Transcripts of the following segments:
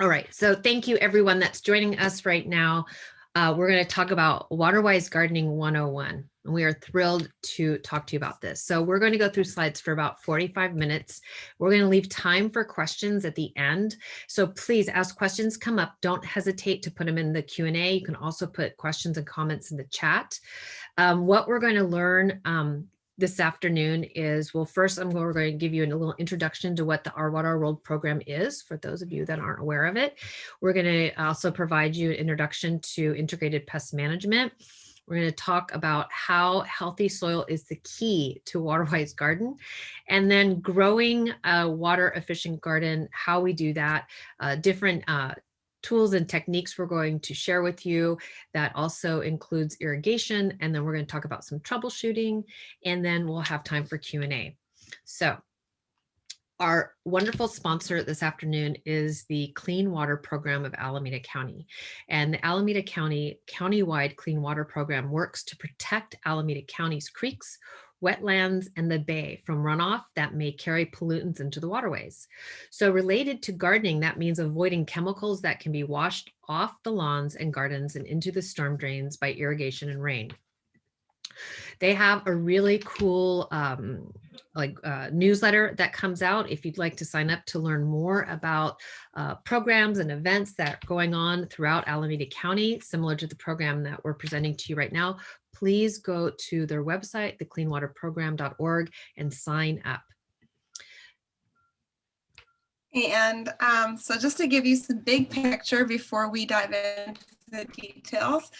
All right, so thank you everyone that's joining us right now. We're going to talk about Waterwise Gardening 101. And we are thrilled to talk to you about this. So we're going to go through slides for about 45 minutes. We're going to leave time for questions at the end. So please, as questions come up, don't hesitate to put them in the Q&A. You can also put questions and comments in the chat. What we're going to learn this afternoon is, well, first we're going to give you a little introduction to what the Our Water Our World program is, for those of you that aren't aware of it. We're going to also provide you an introduction to integrated pest management. We're going to talk about how healthy soil is the key to Waterwise Garden, and then growing a water efficient garden, how we do that, different tools and techniques we're going to share with you. That also includes irrigation, and then we're going to talk about some troubleshooting, and then we'll have time for Q&A. So our wonderful sponsor this afternoon is the Clean Water Program of Alameda County. And the Alameda County countywide clean water program works to protect Alameda County's creeks, wetlands, and the bay from runoff that may carry pollutants into the waterways. So related to gardening, that means avoiding chemicals that can be washed off the lawns and gardens and into the storm drains by irrigation and rain. They have a really cool newsletter that comes out. If you'd like to sign up to learn more about programs and events that are going on throughout Alameda County, similar to the program that we're presenting to you right now, please go to their website, thecleanwaterprogram.org, and sign up. And so just to give you some big picture before we dive into the details,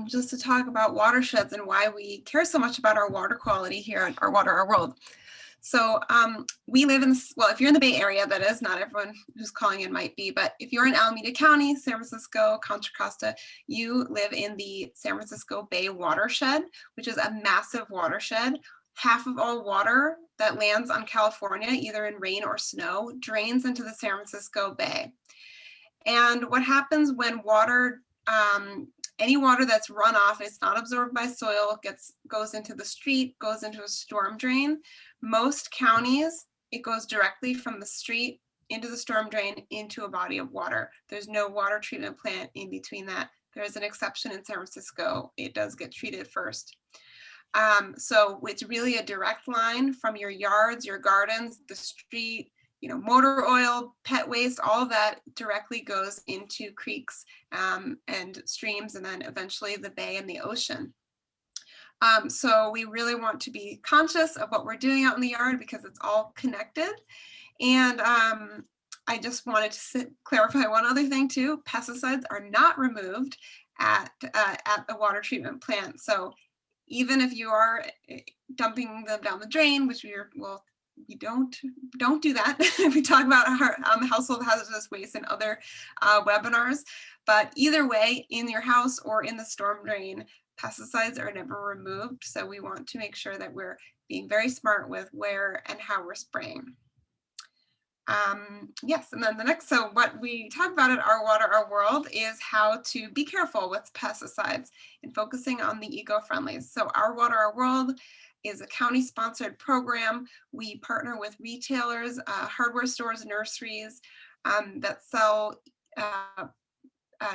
just to talk about watersheds and why we care so much about our water quality here at Our Water Our World. So we live in, well, if you're in the Bay Area, that is, not everyone who's calling in might be, but if you're in Alameda County, San Francisco, Contra Costa, you live in the San Francisco Bay watershed, which is a massive watershed. Half of all water that lands on California, either in rain or snow, drains into the San Francisco Bay. And what happens when water, any water that's run off, it's not absorbed by soil, goes into the street, goes into a storm drain. Most counties, it goes directly from the street into the storm drain into a body of water. There's no water treatment plant in between that. There is an exception in San Francisco. It does get treated first. So it's really a direct line from your yards, your gardens, the street, motor oil, pet waste, all of that directly goes into creeks and streams, and then eventually the bay and the ocean. So we really want to be conscious of what we're doing out in the yard because it's all connected. And I just wanted to clarify one other thing too. Pesticides are not removed at the water treatment plant. So even if you are dumping them down the drain, which we don't do that. We talk about our household hazardous waste in other webinars, but either way, in your house or in the storm drain, pesticides are never removed. So we want to make sure that we're being very smart with where and how we're spraying. Yes, and then the next, so what we talk about at Our Water Our World is how to be careful with pesticides and focusing on the eco-friendlies. So Our Water Our World is a county-sponsored program. We partner with retailers, hardware stores, nurseries that sell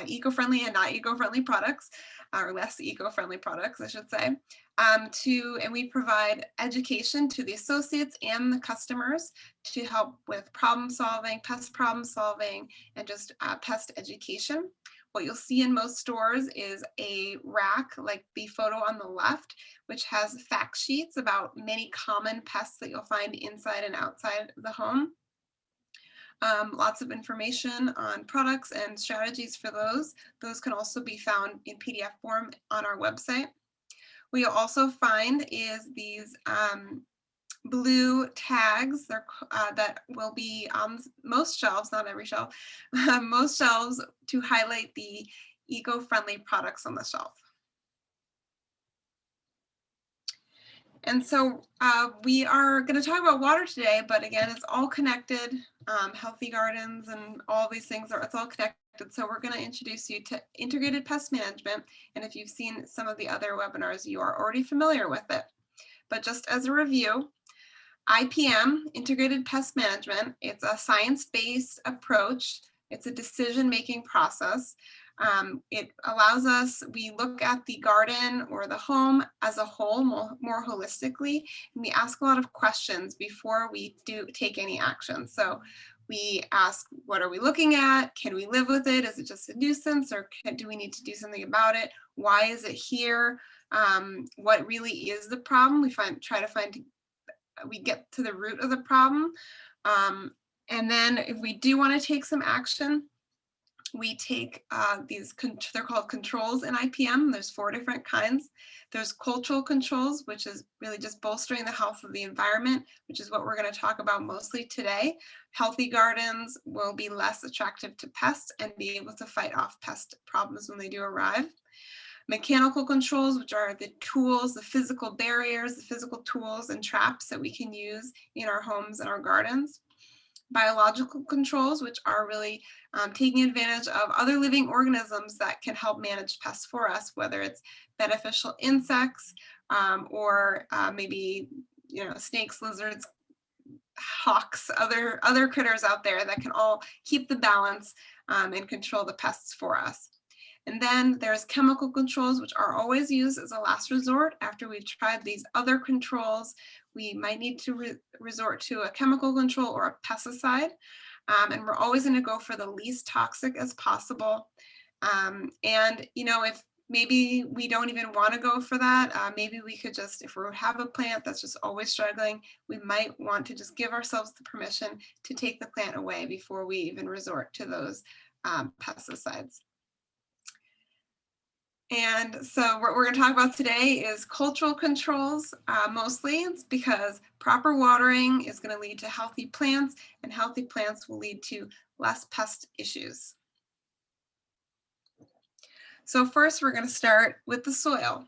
eco-friendly and not eco-friendly products, or less eco-friendly products, I should say. And we provide education to the associates and the customers to help with problem solving, pest problem solving, and just pest education. What you'll see in most stores is a rack like the photo on the left, which has fact sheets about many common pests that you'll find inside and outside the home. Lots of information on products and strategies for those. Those can also be found in PDF form on our website. What you'll also find is these blue tags that will be on most shelves, not every shelf, most shelves to highlight the eco-friendly products on the shelf. And so we are going to talk about water today, but again, it's all connected, healthy gardens and all these things, it's all connected. So we're going to introduce you to integrated pest management. And if you've seen some of the other webinars, you are already familiar with it. But just as a review, IPM, integrated pest management, it's a science-based approach It's a decision-making process. It allows us, we look at the garden or the home as a whole more holistically, and we ask a lot of questions before we do take any action. So we ask, what are we looking at? Can we live with it? Is it just a nuisance, or do we need to do something about it? Why is it here? What really is the problem? We we get to the root of the problem. And then if we do want to take some action, we take they're called controls in IPM. There's 4 different kinds. There's cultural controls, which is really just bolstering the health of the environment, which is what we're going to talk about mostly today. Healthy gardens will be less attractive to pests and be able to fight off pest problems when they do arrive. Mechanical controls, which are the tools, the physical barriers, the physical tools and traps that we can use in our homes and our gardens. Biological controls, which are really taking advantage of other living organisms that can help manage pests for us, whether it's beneficial insects or maybe snakes, lizards, hawks, other critters out there that can all keep the balance and control the pests for us. And then there's chemical controls, which are always used as a last resort. After we've tried these other controls, we might need to resort to a chemical control or a pesticide. And we're always going to go for the least toxic as possible. And, if maybe we don't even want to go for that, maybe we could just, if we have a plant that's just always struggling, we might want to just give ourselves the permission to take the plant away before we even resort to those pesticides. And so what we're going to talk about today is cultural controls, mostly. It's because proper watering is going to lead to healthy plants, and healthy plants will lead to less pest issues. So first, we're going to start with the soil.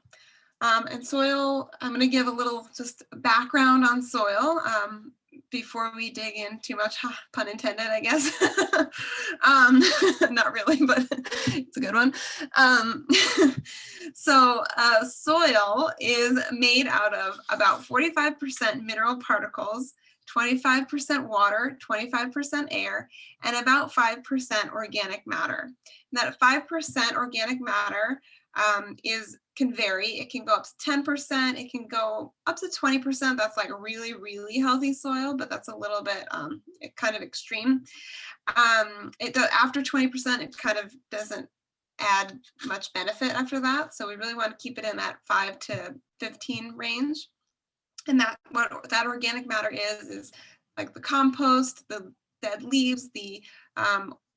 And soil, I'm going to give a little just background on soil before we dig in too much, pun intended, I guess. Not really, but it's a good one. So soil is made out of about 45% mineral particles, 25% water, 25% air, and about 5% organic matter. And that 5% organic matter can vary. It can go up to 10%. It can go up to 20%. That's like really, really healthy soil, but that's a little bit kind of extreme. After 20%, it kind of doesn't add much benefit after that. So we really want to keep it in that 5 to 15 range. And what that organic matter is like the compost, the dead leaves, the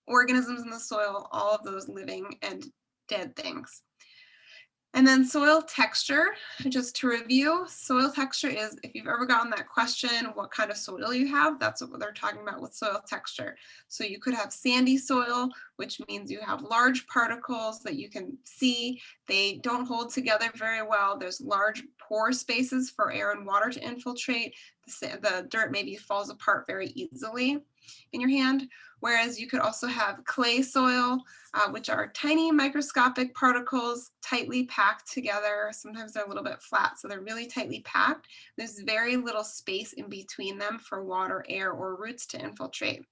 organisms in the soil, all of those living and dead things. And then soil texture, just to review, soil texture is, if you've ever gotten that question, what kind of soil you have, that's what they're talking about with soil texture. So you could have sandy soil, which means you have large particles that you can see. They don't hold together very well. There's large pore spaces for air and water to infiltrate. The dirt maybe falls apart very easily in your hand. Whereas you could also have clay soil, which are tiny microscopic particles tightly packed together. Sometimes they're a little bit flat, so they're really tightly packed. There's very little space in between them for water, air, or roots to infiltrate.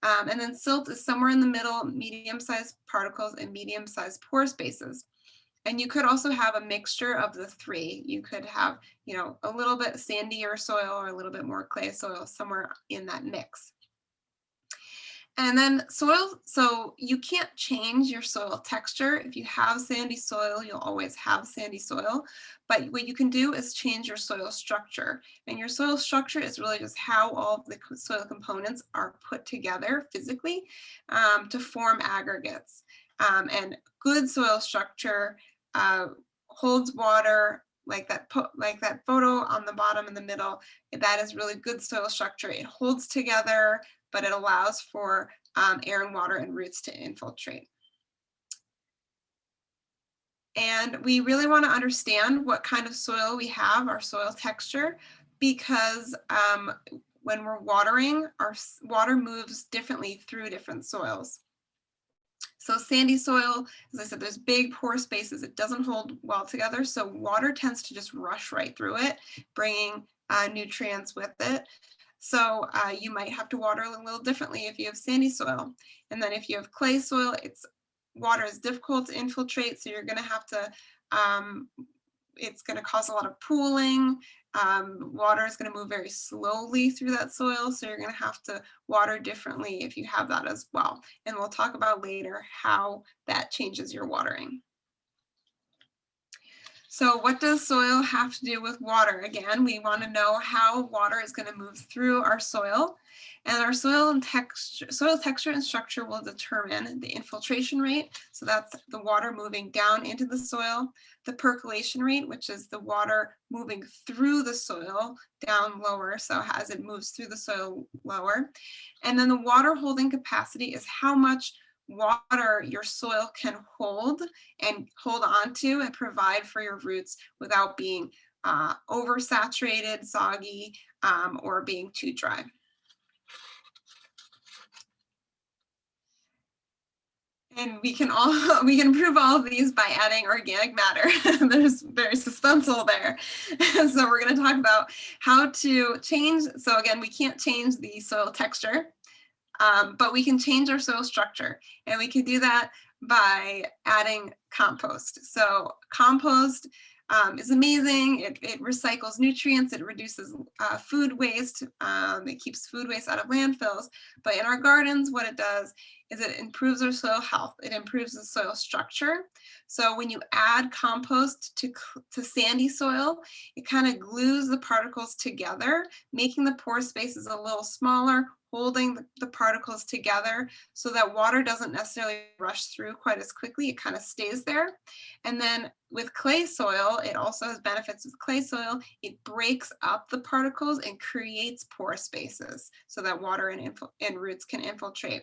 And then silt is somewhere in the middle, medium-sized particles and medium-sized pore spaces. And you could also have a mixture of the 3. You could have, a little bit sandier soil or a little bit more clay soil somewhere in that mix. And then soil, so you can't change your soil texture. If you have sandy soil, you'll always have sandy soil. But what you can do is change your soil structure. And your soil structure is really just how all of the soil components are put together physically to form aggregates. And good soil structure holds water, like that photo on the bottom in the middle. That is really good soil structure. It holds together, but it allows for air and water and roots to infiltrate. And we really want to understand what kind of soil we have, our soil texture, because when we're watering, our water moves differently through different soils. So sandy soil, as I said, there's big pore spaces. It doesn't hold well together. So water tends to just rush right through it, bringing nutrients with it. So you might have to water a little differently if you have sandy soil. And then if you have clay soil, water is difficult to infiltrate, so you're going to have to, it's going to cause a lot of pooling. Water is going to move very slowly through that soil, so you're going to have to water differently if you have that as well. And we'll talk about later how that changes your watering. So what does soil have to do with water? Again, we want to know how water is going to move through our soil. And our soil texture and structure will determine the infiltration rate. So that's the water moving down into the soil. The percolation rate, which is the water moving through the soil down lower. So as it moves through the soil lower. And then the water holding capacity is how much water your soil can hold on to and provide for your roots without being oversaturated, soggy, or being too dry. And we can improve all of these by adding organic matter. There's very suspenseful there. So we're going to talk about how to change. So again, we can't change the soil texture. But we can change our soil structure, and we can do that by adding compost. So compost is amazing. It recycles nutrients, it reduces food waste, it keeps food waste out of landfills. But in our gardens, what it does is it improves our soil health. It improves the soil structure. So when you add compost to sandy soil, it kind of glues the particles together, making the pore spaces a little smaller, holding the particles together so that water doesn't necessarily rush through quite as quickly. It kind of stays there. And then with clay soil, it also has benefits with clay soil. It breaks up the particles and creates pore spaces so that water and roots can infiltrate.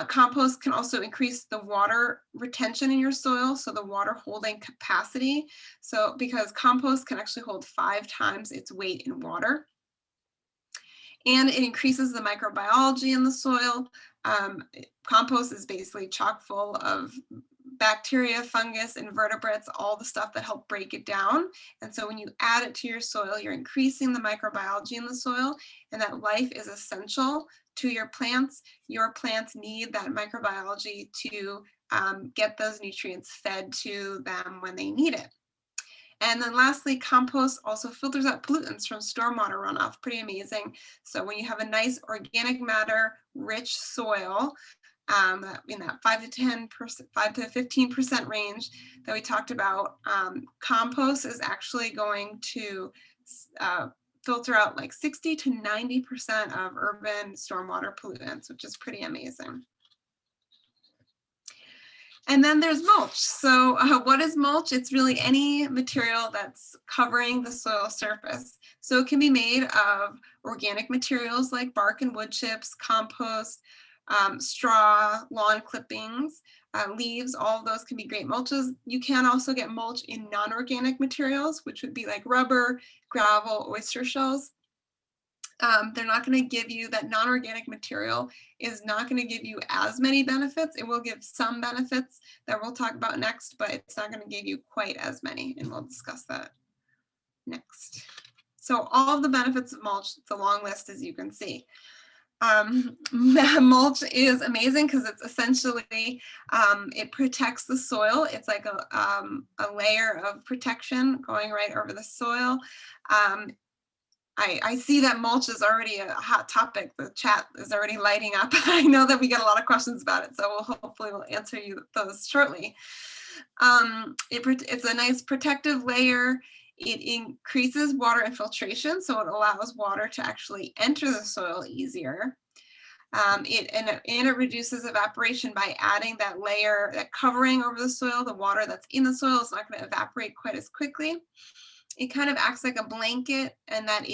Compost can also increase the water retention in your soil, so the water holding capacity. So because compost can actually hold 5 times its weight in water. And it increases the microbiology in the soil. Compost is basically chock full of bacteria, fungus, invertebrates, all the stuff that help break it down. And so when you add it to your soil, you're increasing the microbiology in the soil, and that life is essential to your plants. Your plants need that microbiology to get those nutrients fed to them when they need it. And then lastly, compost also filters out pollutants from stormwater runoff. Pretty amazing. So when you have a nice organic matter rich soil, in that 5 to 10%, 5 to 15% range that we talked about, compost is actually going to filter out like 60 to 90% of urban stormwater pollutants, which is pretty amazing. And then there's mulch. So what is mulch? It's really any material that's covering the soil surface. So it can be made of organic materials like bark and wood chips, compost, straw, lawn clippings, leaves. All of those can be great mulches. You can also get mulch in non-organic materials, which would be like rubber, gravel, oyster shells. They're not going to give you, that non-organic material is not going to give you as many benefits. It will give some benefits that we'll talk about next, but it's not going to give you quite as many, and we'll discuss that next. So all of the benefits of mulch, it's a long list, as you can see. Mulch is amazing because it's essentially, it protects the soil. It's like a layer of protection going right over the soil. I see that mulch is already a hot topic. The chat is already lighting up. I know that we get a lot of questions about it, so hopefully we'll answer you those shortly. It's a nice protective layer. It increases water infiltration, so it allows water to actually enter the soil easier. It reduces evaporation by adding that layer, that covering over the soil. The water that's in the soil is not going to evaporate quite as quickly. It kind of acts like a blanket, and that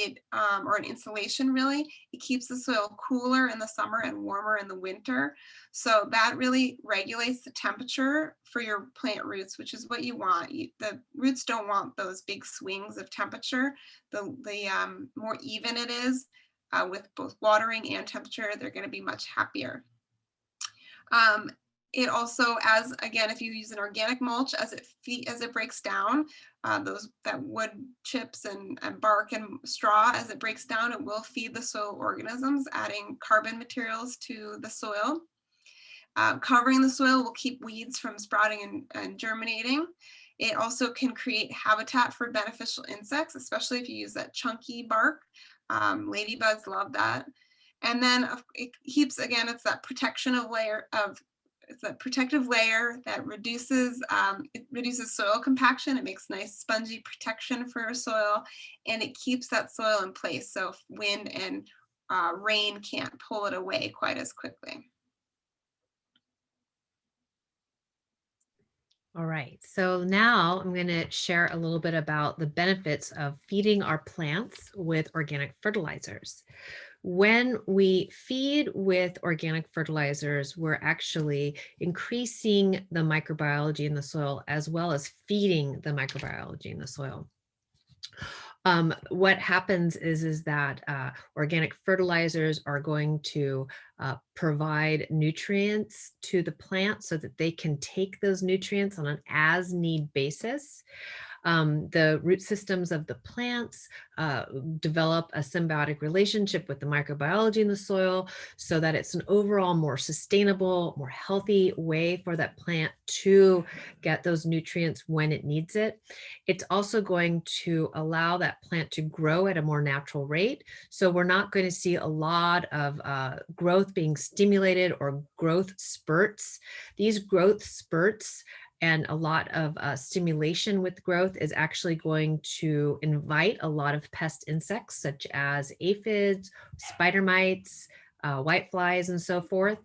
or an insulation really, it keeps the soil cooler in the summer and warmer in the winter. So that really regulates the temperature for your plant roots, which is what you want. The roots don't want those big swings of temperature. The more even it is with both watering and temperature, they're going to be much happier. It also, as again, if you use an organic mulch, as it breaks down, that wood chips and bark and straw, as it breaks down, it will feed the soil organisms, adding carbon materials to the soil. Covering the soil will keep weeds from sprouting and germinating. It also can create habitat for beneficial insects, especially if you use that chunky bark. Ladybugs love that. And then it keeps, again, it's that protective layer that reduces soil compaction. It makes nice spongy protection for your soil, and it keeps that soil in place so wind and rain can't pull it away quite as quickly. All right, so now I'm going to share a little bit about the benefits of feeding our plants with organic fertilizers. When we feed with organic fertilizers, we're actually increasing the microbiology in the soil as well as feeding the microbiology in the soil. What happens is that organic fertilizers are going to provide nutrients to the plant so that they can take those nutrients on an as-need basis. The root systems of the plants develop a symbiotic relationship with the microbiology in the soil so that it's an overall more sustainable, more healthy way for that plant to get those nutrients when it needs it. It's also going to allow that plant to grow at a more natural rate. So we're not going to see a lot of growth being stimulated or growth spurts. These growth spurts and a lot of stimulation with growth is actually going to invite a lot of pest insects such as aphids, spider mites, whiteflies, and so forth.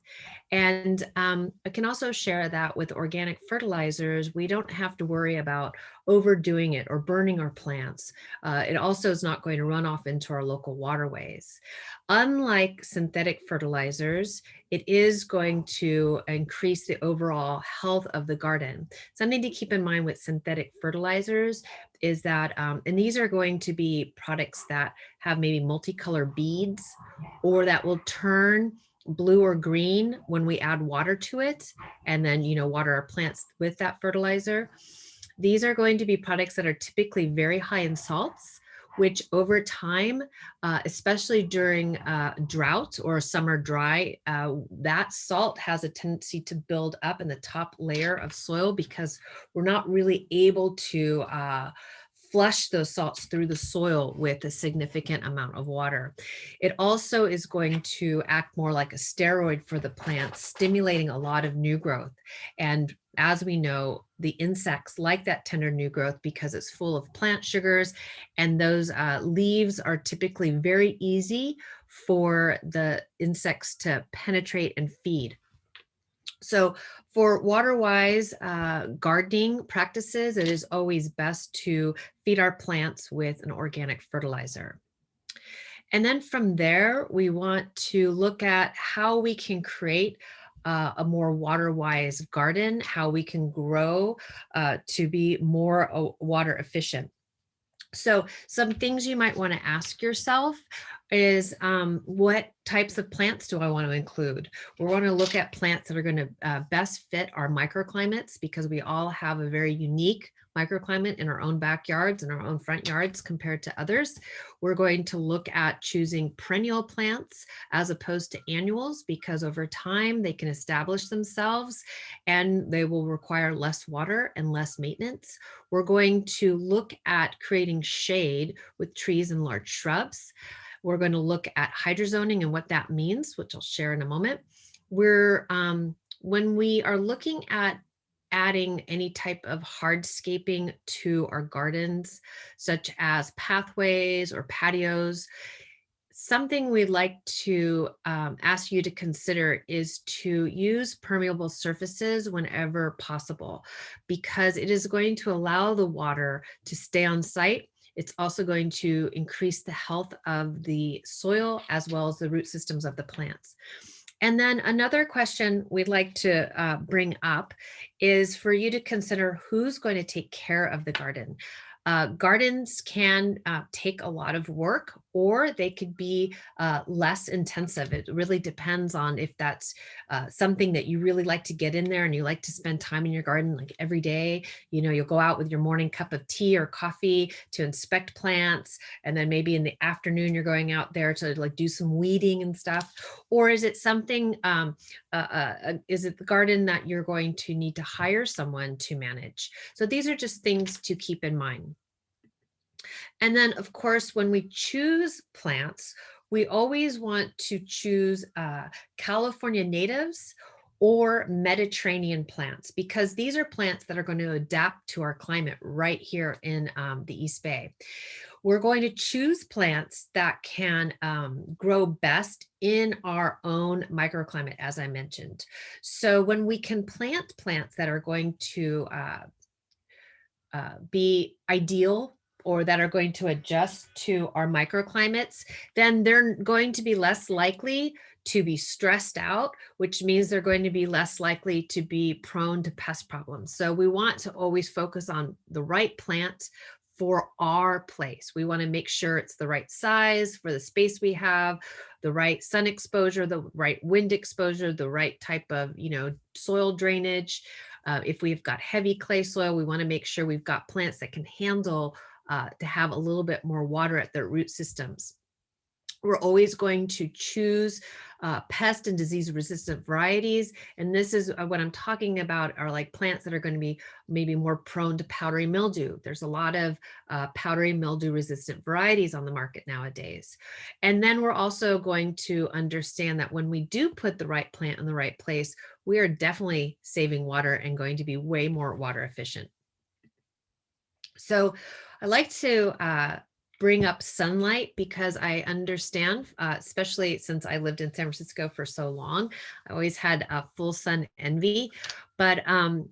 And I can also share that with organic fertilizers, we don't have to worry about overdoing it or burning our plants. It also is not going to run off into our local waterways. Unlike synthetic fertilizers, it is going to increase the overall health of the garden. Something to keep in mind with synthetic fertilizers is that, and these are going to be products that have maybe multicolor beads or that will turn blue or green when we add water to it and then, water our plants with that fertilizer. These are going to be products that are typically very high in salts, which over time, especially during drought or summer dry, that salt has a tendency to build up in the top layer of soil because we're not really able to flush those salts through the soil with a significant amount of water. It also is going to act more like a steroid for the plant, stimulating a lot of new growth. And as we know, the insects like that tender new growth because it's full of plant sugars, and those leaves are typically very easy for the insects to penetrate and feed. So for Waterwise gardening practices, it is always best to feed our plants with an organic fertilizer. And then from there, we want to look at how we can create a more water-wise garden, how we can grow to be more water efficient. So some things you might want to ask yourself is what types of plants do I want to include? We want to look at plants that are going to best fit our microclimates because we all have a very unique microclimate in our own backyards and our own front yards compared to others. We're going to look at choosing perennial plants as opposed to annuals because over time they can establish themselves and they will require less water and less maintenance. We're going to look at creating shade with trees and large shrubs. We're going to look at hydrozoning and what that means, which I'll share in a moment. When we are looking at adding any type of hardscaping to our gardens, such as pathways or patios, something we'd like to ask you to consider is to use permeable surfaces whenever possible, because it is going to allow the water to stay on site. It's also going to increase the health of the soil as well as the root systems of the plants. And then another question we'd like to bring up is for you to consider who's going to take care of the garden. Gardens can take a lot of work or they could be less intensive. It really depends on if that's something that you really like to get in there and you like to spend time in your garden like every day. You know, you'll go out with your morning cup of tea or coffee to inspect plants, and then maybe in the afternoon you're going out there to like do some weeding and stuff. Or is it something, is it the garden that you're going to need to hire someone to manage? So these are just things to keep in mind. And then, of course, when we choose plants, we always want to choose California natives or Mediterranean plants, because these are plants that are going to adapt to our climate right here in the East Bay. We're going to choose plants that can grow best in our own microclimate, as I mentioned. So when we can plant plants that are going to be ideal or that are going to adjust to our microclimates, then they're going to be less likely to be stressed out, which means they're going to be less likely to be prone to pest problems. So we want to always focus on the right plant for our place. We want to make sure it's the right size for the space we have, the right sun exposure, the right wind exposure, the right type of, soil drainage. If we've got heavy clay soil, we want to make sure we've got plants that can handle to have a little bit more water at their root systems. We're always going to choose pest and disease resistant varieties. And this is what I'm talking about, are like plants that are going to be maybe more prone to powdery mildew. There's a lot of powdery mildew resistant varieties on the market nowadays. And then we're also going to understand that when we do put the right plant in the right place, we are definitely saving water and going to be way more water efficient. So I like to bring up sunlight, because I understand, especially since I lived in San Francisco for so long, I always had a full sun envy, but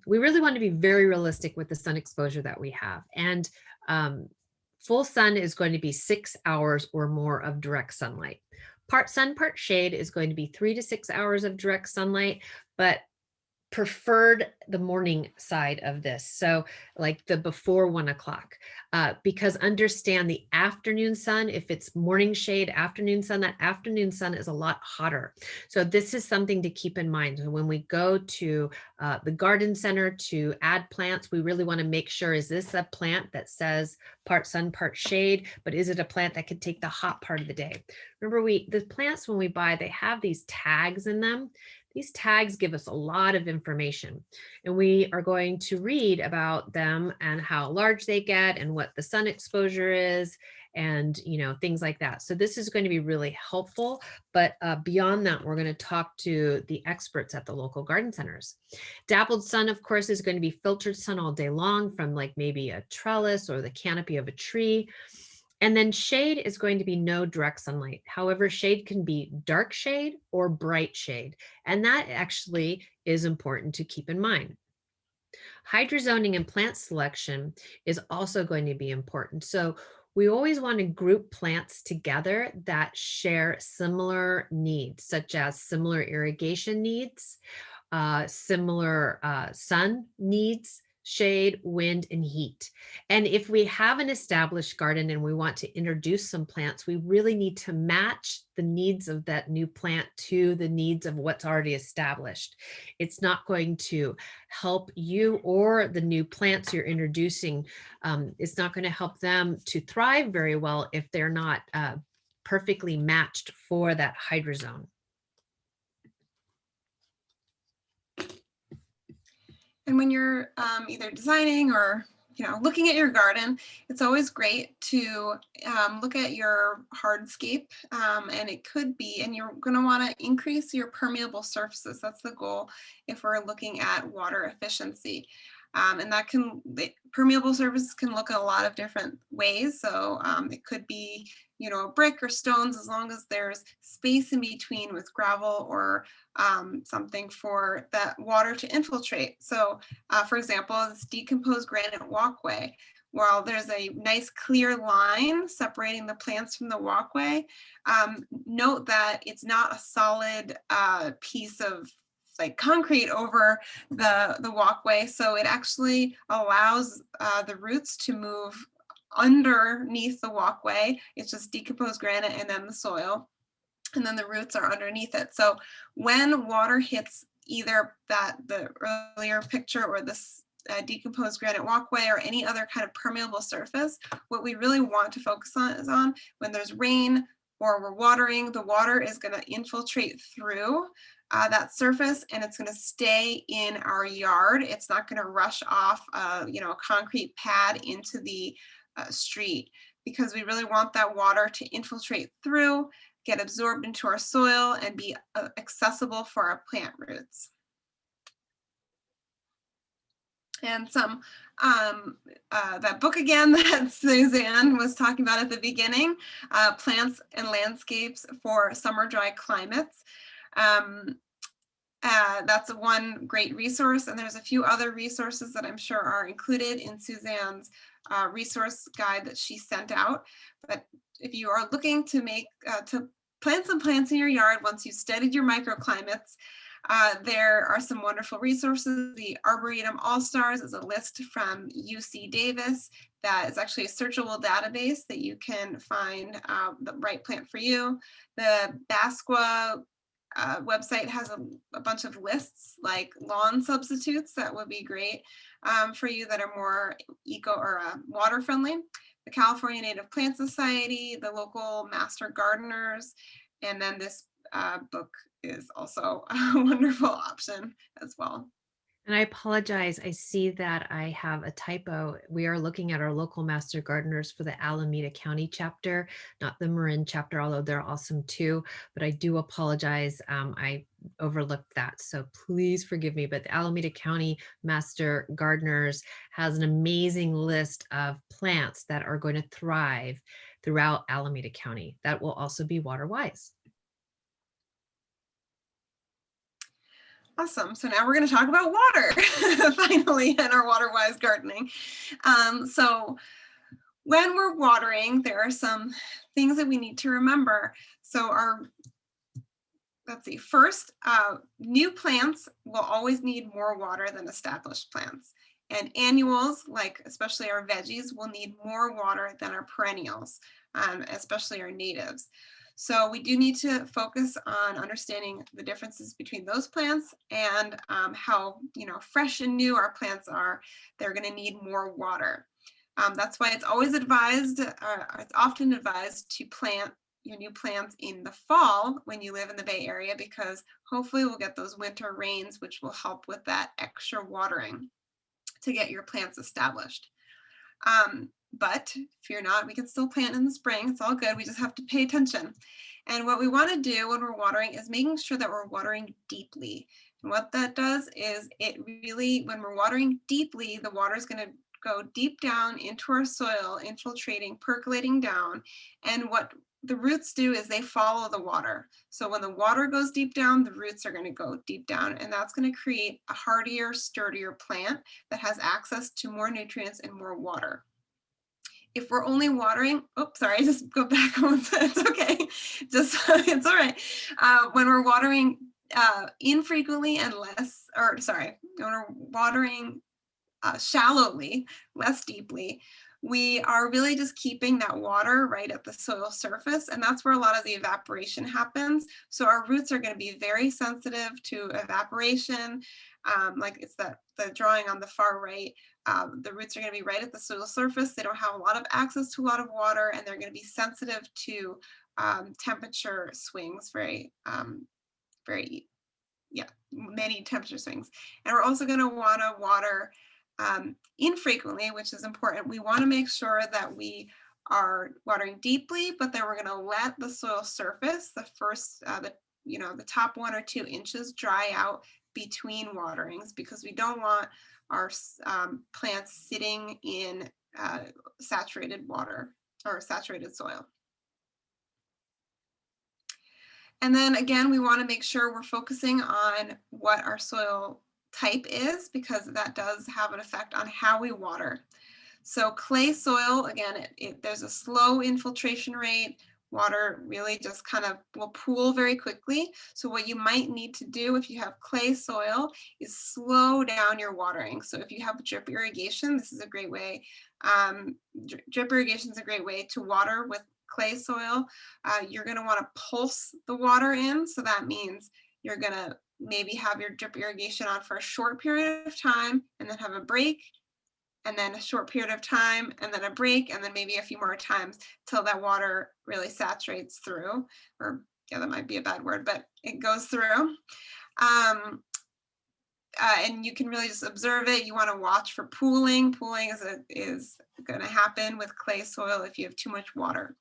we really want to be very realistic with the sun exposure that we have. And full sun is going to be 6 hours or more of direct sunlight. Part sun, part shade is going to be 3 to 6 hours of direct sunlight, but preferred the morning side of this. So like the before 1 o'clock, because understand the afternoon sun, if it's morning shade, afternoon sun, that afternoon sun is a lot hotter. So this is something to keep in mind. When we go to the garden center to add plants, we really want to make sure, is this a plant that says part sun, part shade, but is it a plant that could take the hot part of the day? Remember, the plants when we buy, they have these tags in them. These tags give us a lot of information, and we are going to read about them and how large they get and what the sun exposure is, and things like that. So this is going to be really helpful, but beyond that, we're going to talk to the experts at the local garden centers. Dappled sun, of course, is going to be filtered sun all day long from like maybe a trellis or the canopy of a tree. And then shade is going to be no direct sunlight. However, shade can be dark shade or bright shade. And that actually is important to keep in mind. Hydrozoning and plant selection is also going to be important. So we always want to group plants together that share similar needs, such as similar irrigation needs, similar sun needs, shade, wind, and heat. And if we have an established garden and we want to introduce some plants, we really need to match the needs of that new plant to the needs of what's already established. It's not going to help you or the new plants you're introducing. It's not going to help them to thrive very well if they're not perfectly matched for that hydrozone. And when you're either designing or looking at your garden, it's always great to look at your hardscape, and it could be, and you're going to want to increase your permeable surfaces. That's the goal if we're looking at water efficiency. And that permeable surfaces can look a lot of different ways. So it could be, brick or stones, as long as there's space in between with gravel or something for that water to infiltrate. So for example, this decomposed granite walkway, while there's a nice clear line separating the plants from the walkway, note that it's not a solid piece of like concrete over the walkway. So it actually allows the roots to move underneath the walkway. It's just decomposed granite and then the soil, and then the roots are underneath it. So when water hits either the earlier picture or this decomposed granite walkway or any other kind of permeable surface, what we really want to focus on is when there's rain or we're watering, the water is going to infiltrate through that surface, and it's going to stay in our yard. It's not going to rush off a concrete pad into the street, because we really want that water to infiltrate through, get absorbed into our soil, and be accessible for our plant roots. And that book again that Suzanne was talking about at the beginning, Plants and Landscapes for Summer Dry Climates. That's one great resource, and there's a few other resources that I'm sure are included in Suzanne's resource guide that she sent out. But if you are looking to plant some plants in your yard once you've studied your microclimates, there are some wonderful resources. The Arboretum All-Stars is a list from UC Davis that is actually a searchable database that you can find the right plant for you. The BASCWA website has a bunch of lists like lawn substitutes that would be great for you that are more eco or water friendly. The California Native Plant Society, the local master gardeners, and then this book is also a wonderful option as well. And I apologize, I see that I have a typo. We are looking at our local master gardeners for the Alameda County chapter, not the Marin chapter, although they're awesome too. But I do apologize, I overlooked that. So please forgive me. But the Alameda County Master Gardeners has an amazing list of plants that are going to thrive throughout Alameda County. That will also be water-wise. Awesome. So now we're going to talk about water, finally, in our Waterwise gardening. So when we're watering, there are some things that we need to remember. So let's see, first, new plants will always need more water than established plants. And annuals, like especially our veggies, will need more water than our perennials, especially our natives. So we do need to focus on understanding the differences between those plants and how fresh and new our plants are. They're going to need more water. That's why it's always advised, it's often advised to plant your new plants in the fall when you live in the Bay Area, because hopefully we'll get those winter rains, which will help with that extra watering to get your plants established. But fear not, we can still plant in the spring. It's all good. We just have to pay attention. And what we want to do when we're watering is making sure that we're watering deeply. And what that does is it really, when we're watering deeply, the water is going to go deep down into our soil, infiltrating, percolating down. And what the roots do is they follow the water. So when the water goes deep down, the roots are going to go deep down, and that's going to create a hardier, sturdier plant that has access to more nutrients and more water. If we're only watering, oops, sorry, just go back home. It's okay. It's all right. When we're watering infrequently and when we're watering shallowly, less deeply, we are really just keeping that water right at the soil surface, and that's where a lot of the evaporation happens. So our roots are going to be very sensitive to evaporation. Like it's the drawing on the far right. The roots are going to be right at the soil surface. They don't have a lot of access to a lot of water, and they're going to be sensitive to temperature swings, many temperature swings. And we're also going to want to water infrequently, which is important. We want to make sure that we are watering deeply, but then we're going to let the soil surface, the top 1 or 2 inches, dry out between waterings, because we don't want our plants sitting in saturated water or saturated soil. And then again, we want to make sure we're focusing on what our soil type is, because that does have an effect on how we water. So clay soil, again, there's a slow infiltration rate. water really just kind of will pool very quickly. So what you might need to do if you have clay soil is slow down your watering. So if you have drip irrigation, this is a great way. Drip irrigation is a great way to water with clay soil. You're going to want to pulse the water in. So that means you're going to maybe have your drip irrigation on for a short period of time and then have a break, and then a short period of time, and then a break, and then maybe a few more times till that water really saturates through. Or yeah, that might be a bad word, but it goes through. And you can really just observe it. You want to watch for pooling. Pooling is going to happen with clay soil if you have too much water.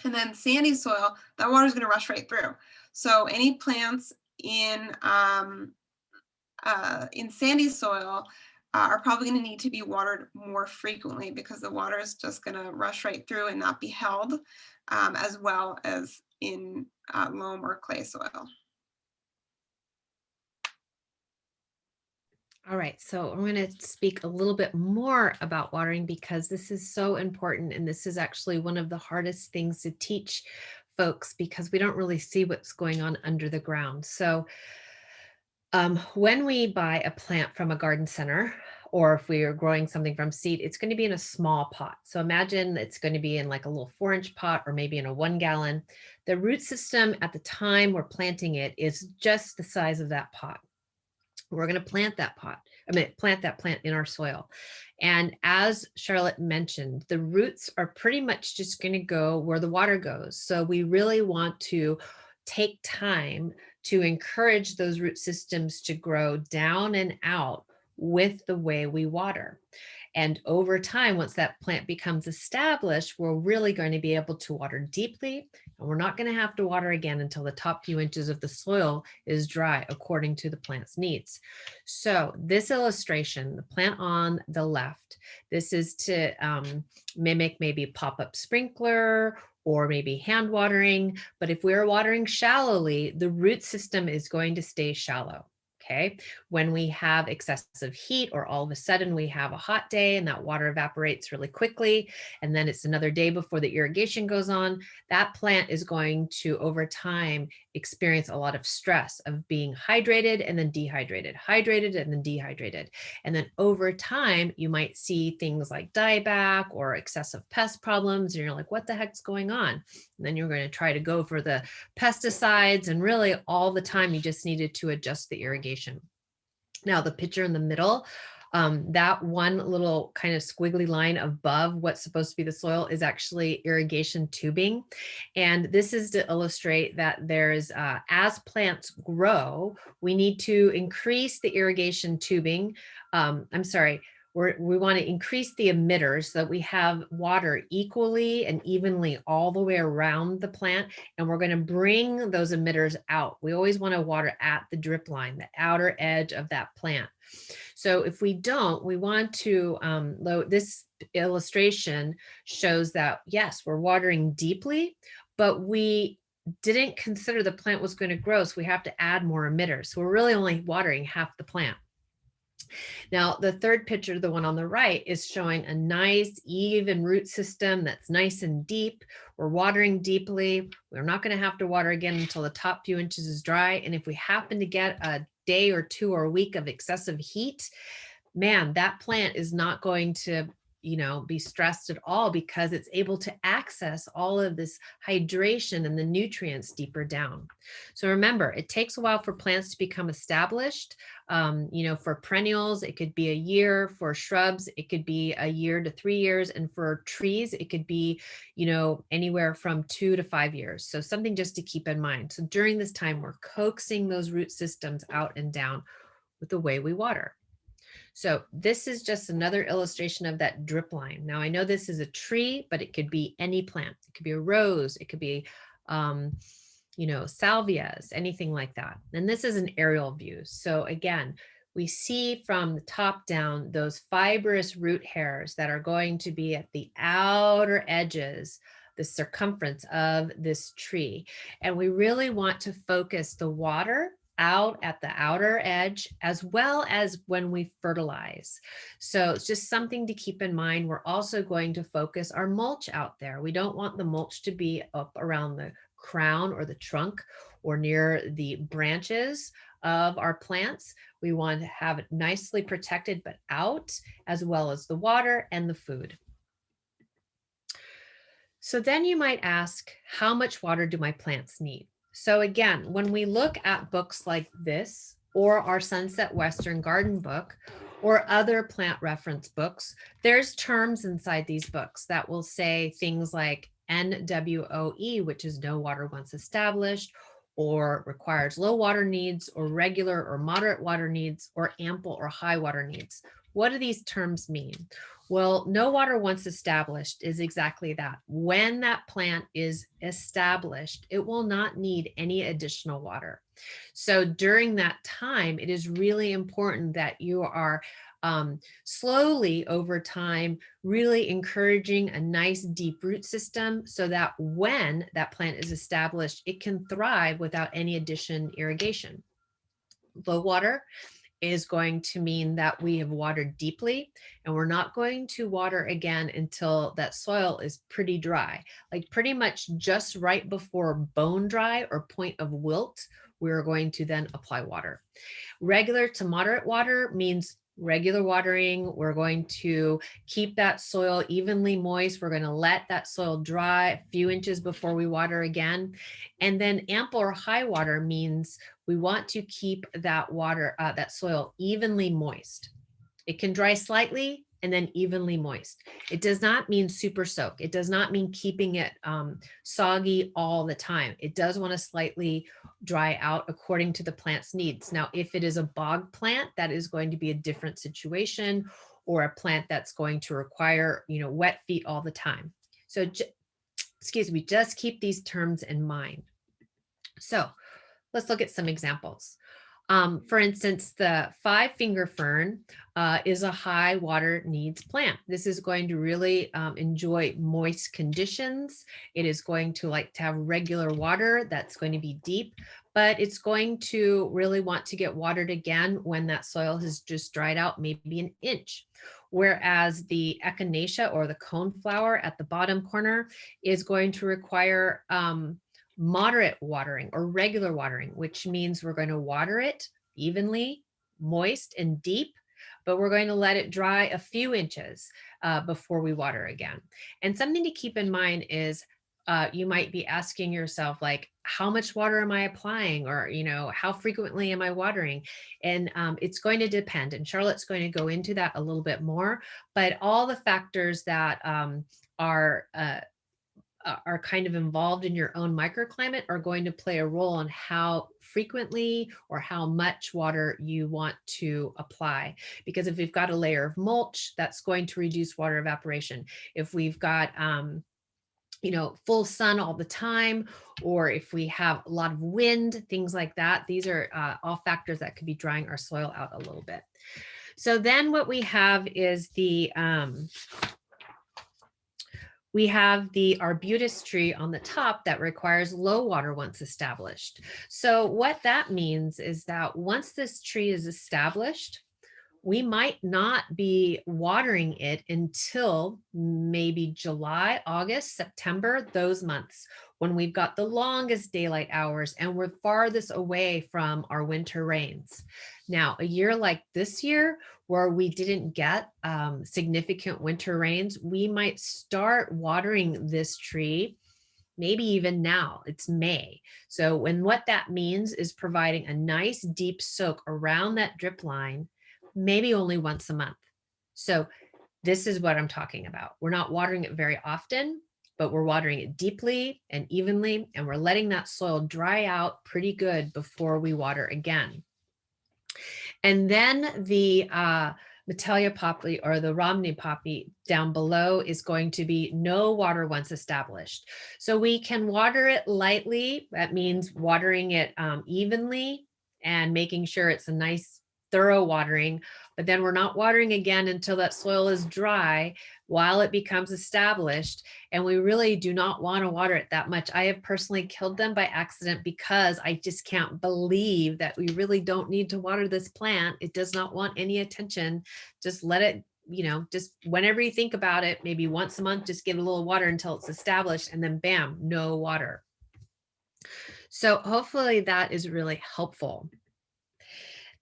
And then sandy soil, that water is going to rush right through. So any plants in sandy soil are probably going to need to be watered more frequently because the water is just going to rush right through and not be held, as well as in loam or clay soil. All right, so I'm going to speak a little bit more about watering because this is so important, and this is actually one of the hardest things to teach folks because we don't really see what's going on under the ground. So when we buy a plant from a garden center, or if we are growing something from seed, it's going to be in a small pot. So imagine it's going to be in like a little 4-inch pot or maybe in a 1-gallon. The root system at the time we're planting it is just the size of that pot. We're going to plant that plant that plant in our soil. And as Charlotte mentioned, the roots are pretty much just going to go where the water goes. So we really want to take time to encourage those root systems to grow down and out with the way we water. And over time, once that plant becomes established, we're really going to be able to water deeply, and we're not going to have to water again until the top few inches of the soil is dry according to the plant's needs. So this illustration, the plant on the left, this is to mimic maybe pop-up sprinkler or maybe hand watering. But if we're watering shallowly, the root system is going to stay shallow. Okay. When we have excessive heat, or all of a sudden we have a hot day and that water evaporates really quickly, and then it's another day before the irrigation goes on, that plant is going to, over time, experience a lot of stress of being hydrated and then dehydrated, hydrated and then dehydrated. And then over time, you might see things like dieback or excessive pest problems. And you're like, what the heck's going on? And then you're going to try to go for the pesticides. And really all the time, you just needed to adjust the irrigation. Now, the picture in the middle, that one little kind of squiggly line above what's supposed to be the soil is actually irrigation tubing. And this is to illustrate that there's, as plants grow, we need to increase the irrigation tubing. We want to increase the emitters so that we have water equally and evenly all the way around the plant. And we're going to bring those emitters out. We always want to water at the drip line, the outer edge of that plant. So if we don't, we want to, this illustration shows that, yes, we're watering deeply, but we didn't consider the plant was going to grow. So we have to add more emitters. So we're really only watering half the plant. Now, the third picture, the one on the right, is showing a nice even root system that's nice and deep. We're watering deeply. We're not going to have to water again until the top few inches is dry. And if we happen to get a day or two or a week of excessive heat, man, that plant is not going to be stressed at all because it's able to access all of this hydration and the nutrients deeper down. So remember, it takes a while for plants to become established. For perennials, it could be a year. For shrubs, it could be a year to 3 years. And for trees, it could be, anywhere from 2 to 5 years. So something just to keep in mind. So during this time, we're coaxing those root systems out and down with the way we water. So this is just another illustration of that drip line. Now I know this is a tree, but it could be any plant. It could be a rose. It could be, salvias, anything like that. And this is an aerial view. So again, we see from the top down those fibrous root hairs that are going to be at the outer edges, the circumference of this tree. And we really want to focus the water out at the outer edge, as well as when we fertilize. So it's just something to keep in mind. We're also going to focus our mulch out there. We don't want the mulch to be up around the crown or the trunk or near the branches of our plants. We want to have it nicely protected, but out, as well as the water and the food. So then you might ask, how much water do my plants need? So again, when we look at books like this, or our Sunset Western Garden book, or other plant reference books, there's terms inside these books that will say things like NWOE, which is no water once established, or requires low water needs, or regular or moderate water needs, or ample or high water needs. What do these terms mean? Well, no water once established is exactly that. When that plant is established, it will not need any additional water. So during that time, it is really important that you are slowly over time, really encouraging a nice deep root system so that when that plant is established, it can thrive without any additional irrigation. Low water is going to mean that we have watered deeply, and we're not going to water again until that soil is pretty dry, like pretty much just right before bone dry or point of wilt. We're going to then apply water. Regular to moderate water means regular watering. We're going to keep that soil evenly moist. We're going to let that soil dry a few inches before we water again. And then ample or high water means we want to keep that water, that soil evenly moist. It can dry slightly and then evenly moist. It does not mean super soak. It does not mean keeping it soggy all the time. It does want to slightly dry out according to the plant's needs. Now, if it is a bog plant, that is going to be a different situation, or a plant that's going to require, wet feet all the time. So, excuse me, just keep these terms in mind. So let's look at some examples. For instance, the 5-finger fern is a high water needs plant. This is going to really enjoy moist conditions. It is going to like to have regular water that's going to be deep, but it's going to really want to get watered again when that soil has just dried out, maybe an inch. Whereas the echinacea, or the coneflower at the bottom corner, is going to require moderate watering or regular watering, which means we're going to water it evenly, moist and deep, but we're going to let it dry a few inches before we water again. And something to keep in mind is you might be asking yourself, like, how much water am I applying? Or, how frequently am I watering? And it's going to depend. And Charlotte's going to go into that a little bit more, but all the factors that are kind of involved in your own microclimate are going to play a role on how frequently or how much water you want to apply. Because if we've got a layer of mulch, that's going to reduce water evaporation. If we've got full sun all the time, or if we have a lot of wind, things like that, these are all factors that could be drying our soil out a little bit. So then what we have is the arbutus tree on the top that requires low water once established. So what that means is that once this tree is established, we might not be watering it until maybe July, August, September, those months when we've got the longest daylight hours and we're farthest away from our winter rains. Now, a year like this year, where we didn't get significant winter rains, we might start watering this tree maybe even now. It's May. So what that means is providing a nice deep soak around that drip line, maybe only once a month. So this is what I'm talking about. We're not watering it very often, but we're watering it deeply and evenly, and we're letting that soil dry out pretty good before we water again. And then the Metalia poppy, or the Romney poppy down below, is going to be no water once established. So we can water it lightly. That means watering it evenly and making sure it's a nice thorough watering, but then we're not watering again until that soil is dry while it becomes established. And we really do not want to water it that much. I have personally killed them by accident because I just can't believe that we really don't need to water this plant. It does not want any attention. Just let it, just whenever you think about it, maybe once a month, just give it a little water until it's established, and then bam, no water. So hopefully that is really helpful.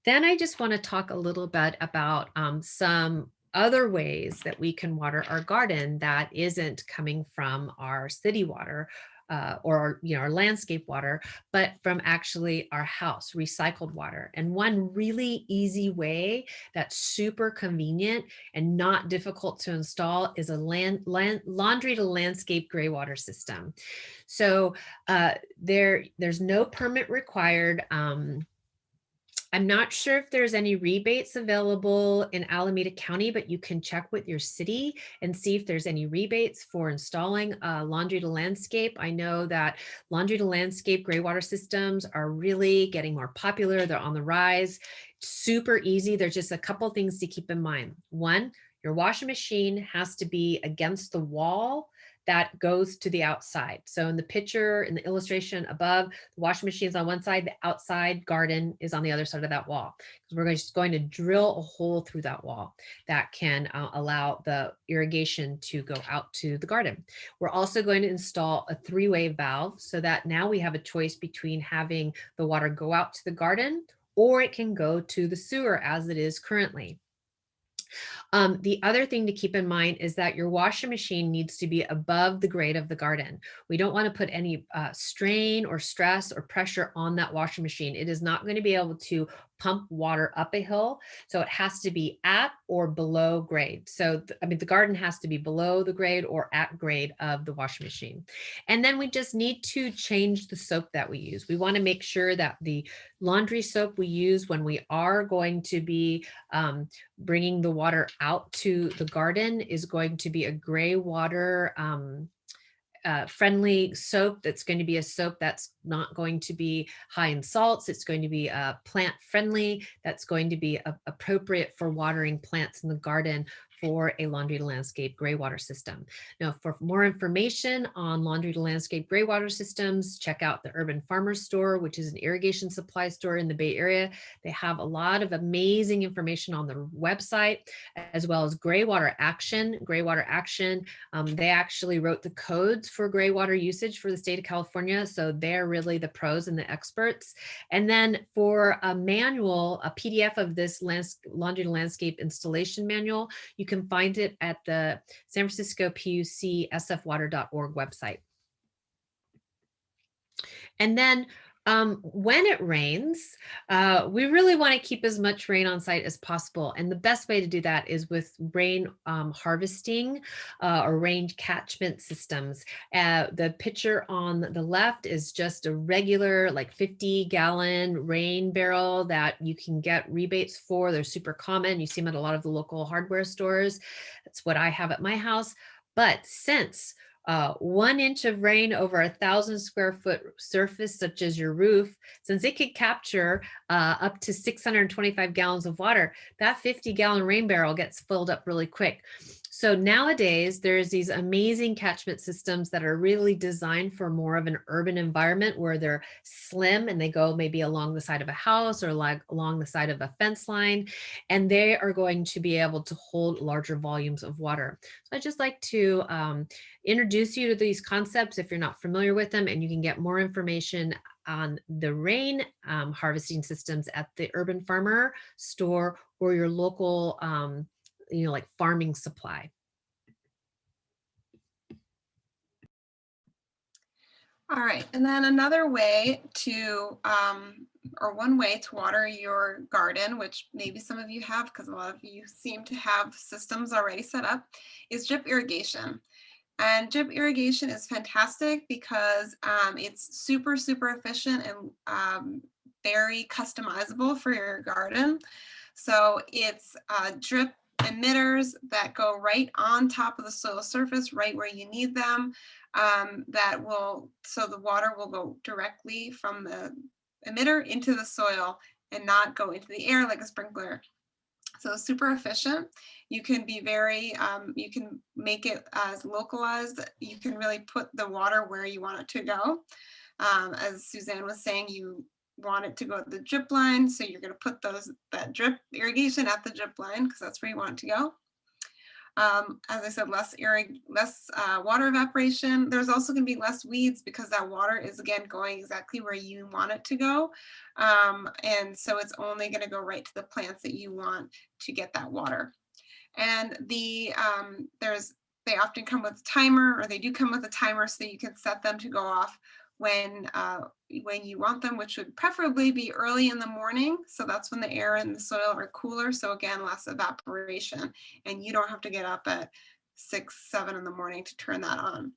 Then I just want to talk a little bit about some other ways that we can water our garden that isn't coming from our city water or our landscape water, but from actually our house, recycled water. And one really easy way that's super convenient and not difficult to install is a laundry to landscape gray water system. So there's no permit required. I'm not sure if there's any rebates available in Alameda County, but you can check with your city and see if there's any rebates for installing laundry to landscape. I know that laundry to landscape gray water systems are really getting more popular. They're on the rise. Super easy. There's just a couple things to keep in mind. One, your washing machine has to be against the wall that goes to the outside. So in the picture, in the illustration above, the washing machine is on one side, the outside garden is on the other side of that wall. Because we're just going to drill a hole through that wall that can allow the irrigation to go out to the garden. We're also going to install a three-way valve so that now we have a choice between having the water go out to the garden, or it can go to the sewer as it is currently. The other thing to keep in mind is that your washing machine needs to be above the grade of the garden. We don't want to put any strain or stress or pressure on that washing machine. It is not going to be able to pump water up a hill. So it has to be at or below grade. So, the garden has to be below the grade or at grade of the washing machine. And then we just need to change the soap that we use. We want to make sure that the laundry soap we use when we are going to be bringing the water out to the garden is going to be a gray water friendly soap. That's going to be a soap that's not going to be high in salts. It's going to be plant friendly. That's going to be appropriate for watering plants in the garden for a laundry to landscape gray water system. Now, for more information on laundry to landscape gray water systems, check out the Urban Farmers Store, which is an irrigation supply store in the Bay Area. They have a lot of amazing information on their website, as well as Gray Water Action. Gray Water Action, they actually wrote the codes for gray water usage for the state of California. So they're really the pros and the experts. And then for a manual, a PDF of this laundry to landscape installation manual, you can find it at the San Francisco PUC sfwater.org website. And then when it rains, we really want to keep as much rain on site as possible. And the best way to do that is with rain harvesting or rain catchment systems. The picture on the left is just a regular 50-gallon rain barrel that you can get rebates for. They're super common. You see them at a lot of the local hardware stores. That's what I have at my house. But since 1 inch of rain over 1,000 square foot surface, such as your roof, since it could capture up to 625 gallons of water, that 50-gallon rain barrel gets filled up really quick. So nowadays, there's these amazing catchment systems that are really designed for more of an urban environment where they're slim and they go maybe along the side of a house or along the side of a fence line, and they are going to be able to hold larger volumes of water. So I'd just like to introduce you to these concepts if you're not familiar with them, and you can get more information on the rain harvesting systems at the Urban Farmer store or your local farming supply. All right, and then another way to, or one way to water your garden, which maybe some of you have because a lot of you seem to have systems already set up, is drip irrigation. And drip irrigation is fantastic because it's super, super efficient and very customizable for your garden. So it's drip emitters that go right on top of the soil surface, right where you need them. So the water will go directly from the emitter into the soil and not go into the air like a sprinkler. So super efficient. You can be very, you can make it as localized. You can really put the water where you want it to go. As Suzanne was saying, you want it to go at the drip line. So you're going to put that drip irrigation at the drip line because that's where you want it to go. As I said, less water evaporation. There's also going to be less weeds because that water is, again, going exactly where you want it to go. And so it's only going to go right to the plants that you want to get that water. And they often come with a timer, or they do come with a timer, so you can set them to go off when you want them, which would preferably be early in the morning. So that's when the air and the soil are cooler. So again, less evaporation, and you don't have to get up at 6, 7 in the morning to turn that on.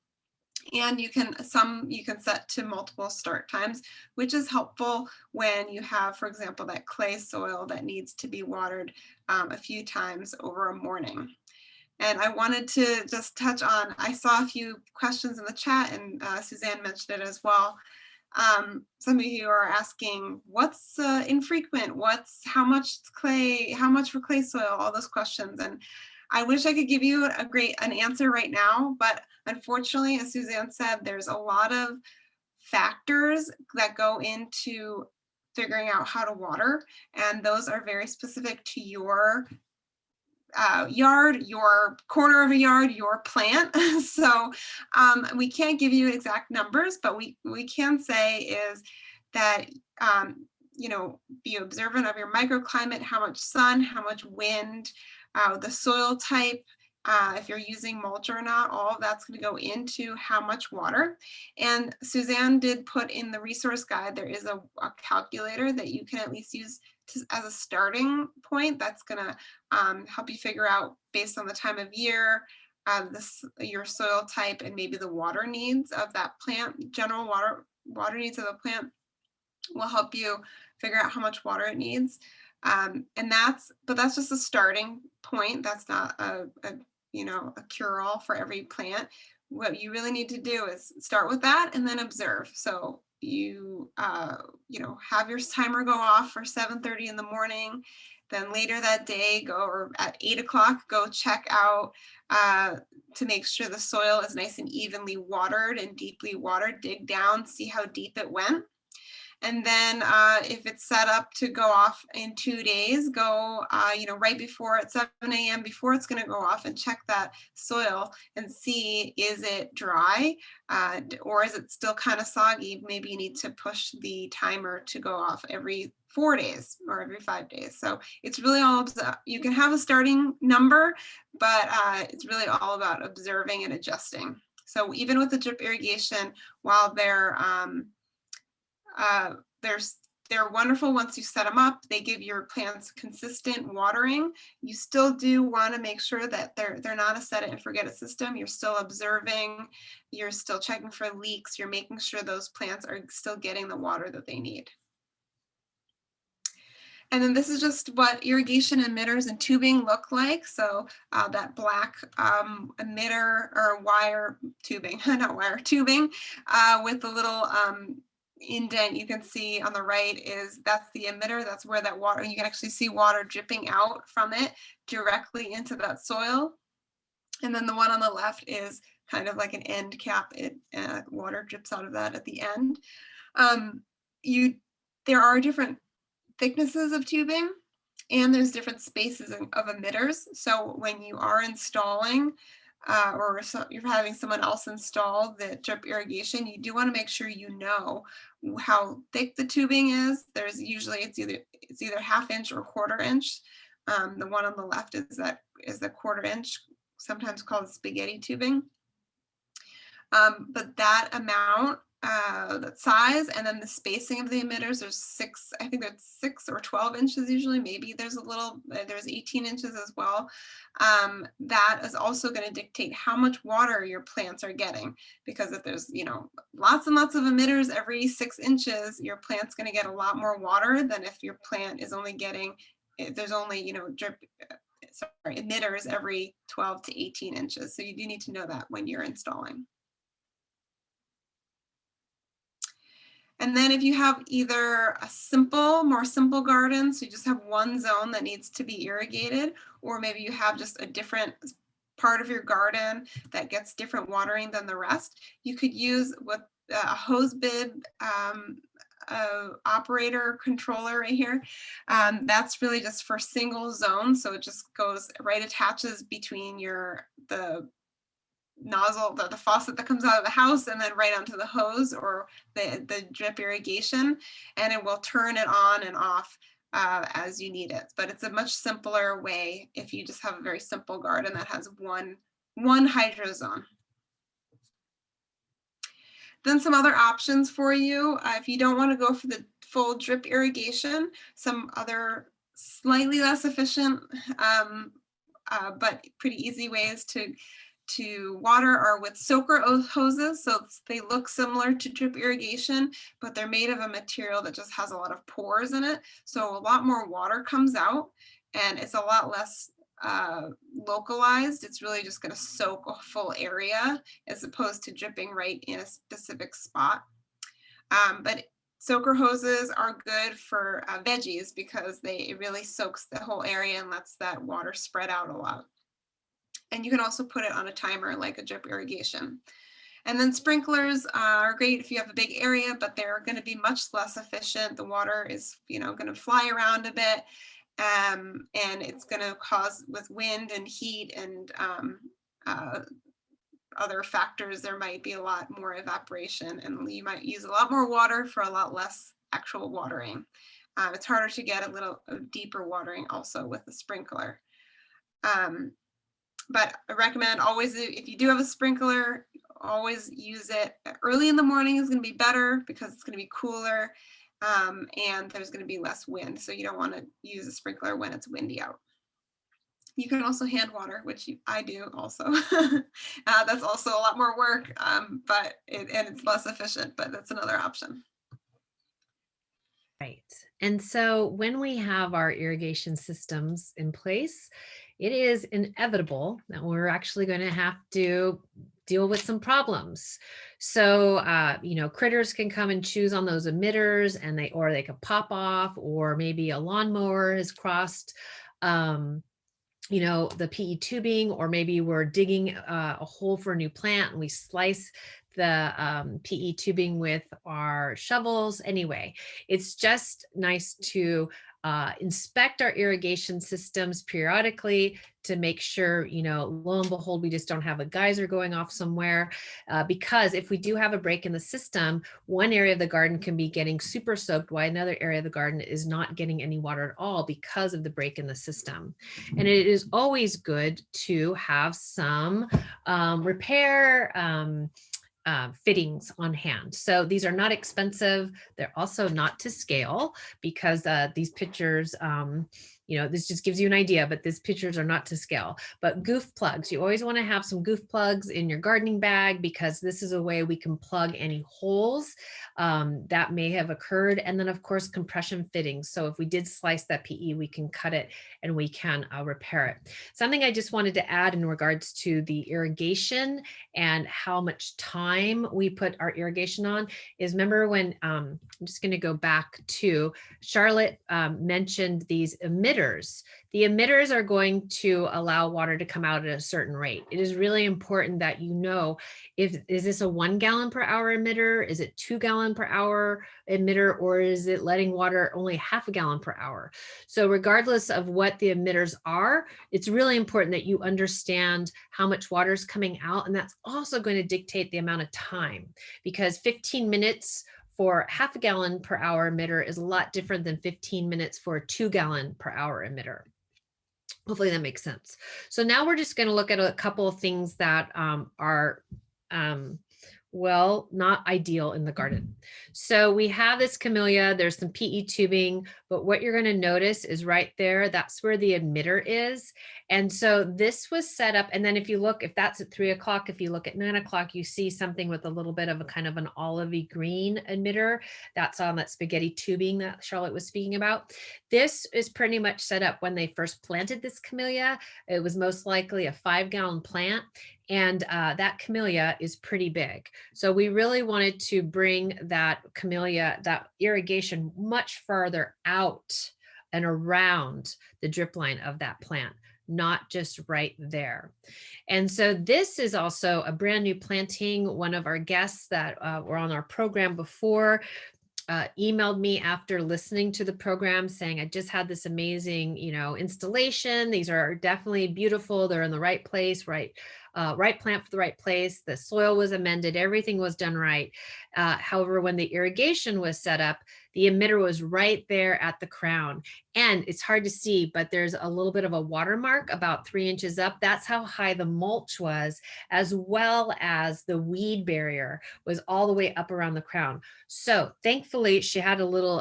And you can set to multiple start times, which is helpful when you have, for example, that clay soil that needs to be watered a few times over a morning. And I wanted to just touch on, I saw a few questions in the chat, and Suzanne mentioned it as well. Some of you are asking, what's infrequent? How much for clay soil? All those questions. And I wish I could give you an answer right now, but unfortunately, as Suzanne said, there's a lot of factors that go into figuring out how to water, and those are very specific to your yard, your corner of a yard, your plant. So we can't give you exact numbers, but we can say is that be observant of your microclimate, how much sun, how much wind, the soil type, if you're using mulch or not. All of that's going to go into how much water. And Suzanne did put in the resource guide, there is a calculator that you can at least use as a starting point. That's going to help you figure out, based on the time of year, your soil type, and maybe the water needs of that plant. General water needs of the plant will help you figure out how much water it needs. But that's just a starting point. That's not a cure-all for every plant. What you really need to do is start with that and then observe. So you have your timer go off for 7:30 in the morning. Then later that day, or at 8 o'clock, go check out to make sure the soil is nice and evenly watered and deeply watered. Dig down, see how deep it went. And then if it's set up to go off in 2 days, go right before at 7 a.m. before it's going to go off, and check that soil and see, is it dry or is it still kind of soggy? Maybe you need to push the timer to go off every 4 days or every 5 days. So it's really all about, you can have a starting number, but it's really all about observing and adjusting. So even with the drip irrigation, while they're wonderful once you set them up, they give your plants consistent watering. You still do want to make sure that they're not a set it and forget it system. You're still observing, you're still checking for leaks, you're making sure those plants are still getting the water that they need. And then this is just what irrigation emitters and tubing look like. So that black emitter or wire tubing, not wire, tubing with the little indent you can see on the right, that's the emitter. That's where that water, you can actually see water dripping out from it directly into that soil. And then the one on the left is kind of like an end cap. Water drips out of that at the end. There are different thicknesses of tubing, and there's different spaces of emitters. So when you are installing or you're having someone else install the drip irrigation, you do want to make sure you know how thick the tubing is. There's usually it's either 1/2 inch or 1/4 inch. The one on the left is the 1/4 inch, sometimes called spaghetti tubing. But that amount, that size, and then the spacing of the emitters, I think there's 6 or 12 inches usually. Maybe there's 18 inches as well. That is also going to dictate how much water your plants are getting, because if there's lots and lots of emitters every 6 inches, your plant's going to get a lot more water than if your plant is only getting, if there's only emitters every 12 to 18 inches. So you do need to know that when you're installing. And then if you have either a more simple garden, so you just have one zone that needs to be irrigated, or maybe you have just a different part of your garden that gets different watering than the rest, you could use what a hose bib operator controller right here. That's really just for single zone. So it just goes right, attaches between the nozzle, the faucet that comes out of the house, and then right onto the hose or the drip irrigation, and it will turn it on and off as you need it. But it's a much simpler way if you just have a very simple garden that has one hydro zone. Then some other options for you, if you don't want to go for the full drip irrigation, some other slightly less efficient but pretty easy ways to water are with soaker hoses. So they look similar to drip irrigation, but they're made of a material that just has a lot of pores in it. So a lot more water comes out, and it's a lot less localized. It's really just going to soak a full area as opposed to dripping right in a specific spot. But soaker hoses are good for veggies because it really soaks the whole area and lets that water spread out a lot. And you can also put it on a timer like a drip irrigation. And then sprinklers are great if you have a big area, but they're going to be much less efficient. The water is, going to fly around a bit, and it's going to cause, with wind and heat and other factors, there might be a lot more evaporation, and you might use a lot more water for a lot less actual watering. It's harder to get a deeper watering also with the sprinkler. But I recommend always, if you do have a sprinkler, always use it early in the morning. Is going to be better because it's going to be cooler, and there's going to be less wind. So you don't want to use a sprinkler when it's windy out. You can also hand water, which I do also. That's also a lot more work, but it's less efficient, but that's another option. Right. And so when we have our irrigation systems in place, it is inevitable that we're actually going to have to deal with some problems. So, critters can come and choose on those emitters, and they could pop off, or maybe a lawnmower has crossed, the PE tubing, or maybe we're digging a hole for a new plant and we slice the PE tubing with our shovels. Anyway, it's just nice to inspect our irrigation systems periodically to make sure, lo and behold, we just don't have a geyser going off somewhere. Because if we do have a break in the system, one area of the garden can be getting super soaked while another area of the garden is not getting any water at all because of the break in the system. And it is always good to have some repair fittings on hand. So these are not expensive. They're also not to scale, because these pictures, this just gives you an idea, but these pictures are not to scale. But goof plugs, you always want to have some goof plugs in your gardening bag, because this is a way we can plug any holes that may have occurred. And then of course, compression fittings. So if we did slice that PE, we can cut it and we can repair it. Something I just wanted to add in regards to the irrigation and how much time we put our irrigation on is, remember when, I'm just going to go back to Charlotte mentioned these emitters. The emitters are going to allow water to come out at a certain rate. It is really important that is this a 1 gallon per hour emitter? Is it 2 gallon per hour emitter? Or is it letting water only half a gallon per hour? So regardless of what the emitters are, it's really important that you understand how much water is coming out. And that's also going to dictate the amount of time, because 15 minutes for half a gallon per hour emitter is a lot different than 15 minutes for a 2 gallon per hour emitter. Hopefully that makes sense. So now we're just going to look at a couple of things that are not ideal in the garden. So we have this Camellia, there's some PE tubing, but what you're going to notice is right there, that's where the emitter is. And so this was set up. And then if you look, if that's at 3 o'clock, if you look at 9 o'clock, you see something with a little bit of a kind of an olivey green emitter. That's on that spaghetti tubing that Charlotte was speaking about. This is pretty much set up when they first planted this camellia. It was most likely a 5-gallon plant, and that camellia is pretty big. So we really wanted to bring that camellia, that irrigation, much farther out and around the drip line of that plant, not just right there. And so this is also a brand new planting. One of our guests that were on our program before emailed me after listening to the program saying, I just had this amazing, installation. These are definitely beautiful. They're in the right place, right plant for the right place. The soil was amended. Everything was done right. However, when the irrigation was set up, the emitter was right there at the crown. And it's hard to see, but there's a little bit of a watermark about 3 inches up. That's how high the mulch was, as well as the weed barrier was all the way up around the crown. So thankfully, she had a little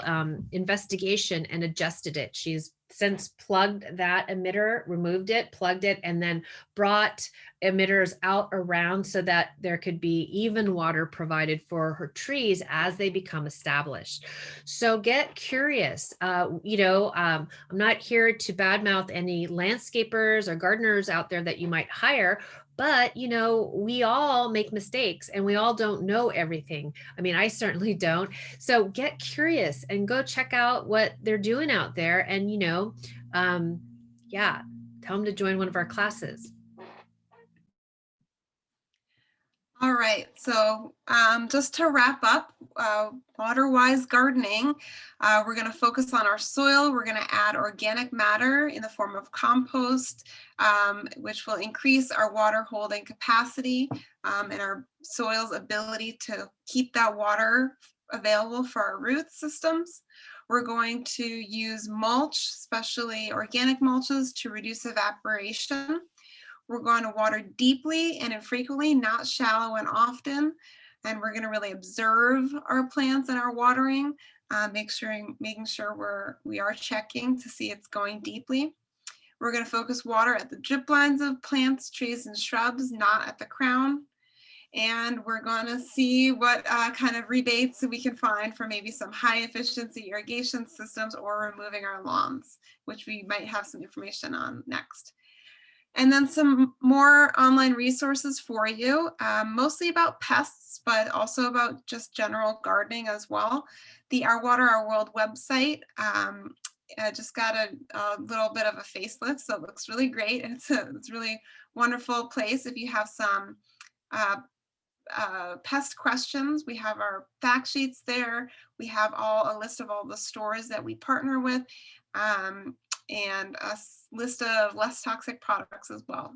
investigation and adjusted it. She's since plugged that emitter, removed it, plugged it, and then brought emitters out around so that there could be even water provided for her trees as they become established. So get curious. I'm not here to badmouth any landscapers or gardeners out there that you might hire, but we all make mistakes and we all don't know everything. I mean, I certainly don't. So get curious and go check out what they're doing out there, and tell them to join one of our classes. All right, so just to wrap up, Waterwise Gardening, we're going to focus on our soil. We're going to add organic matter in the form of compost, which will increase our water holding capacity and our soil's ability to keep that water available for our root systems. We're going to use mulch, especially organic mulches, to reduce evaporation. We're going to water deeply and infrequently, not shallow and often. And we're going to really observe our plants and our watering, making sure we are checking to see it's going deeply. We're going to focus water at the drip lines of plants, trees, and shrubs, not at the crown. And we're going to see what kind of rebates we can find for maybe some high efficiency irrigation systems or removing our lawns, which we might have some information on next. And then some more online resources for you, mostly about pests, but also about just general gardening as well. The Our Water, Our World website just got a little bit of a facelift, so it looks really great. It's a really wonderful place. If you have some pest questions, we have our fact sheets there. We have a list of all the stores that we partner with. And a list of less toxic products as well.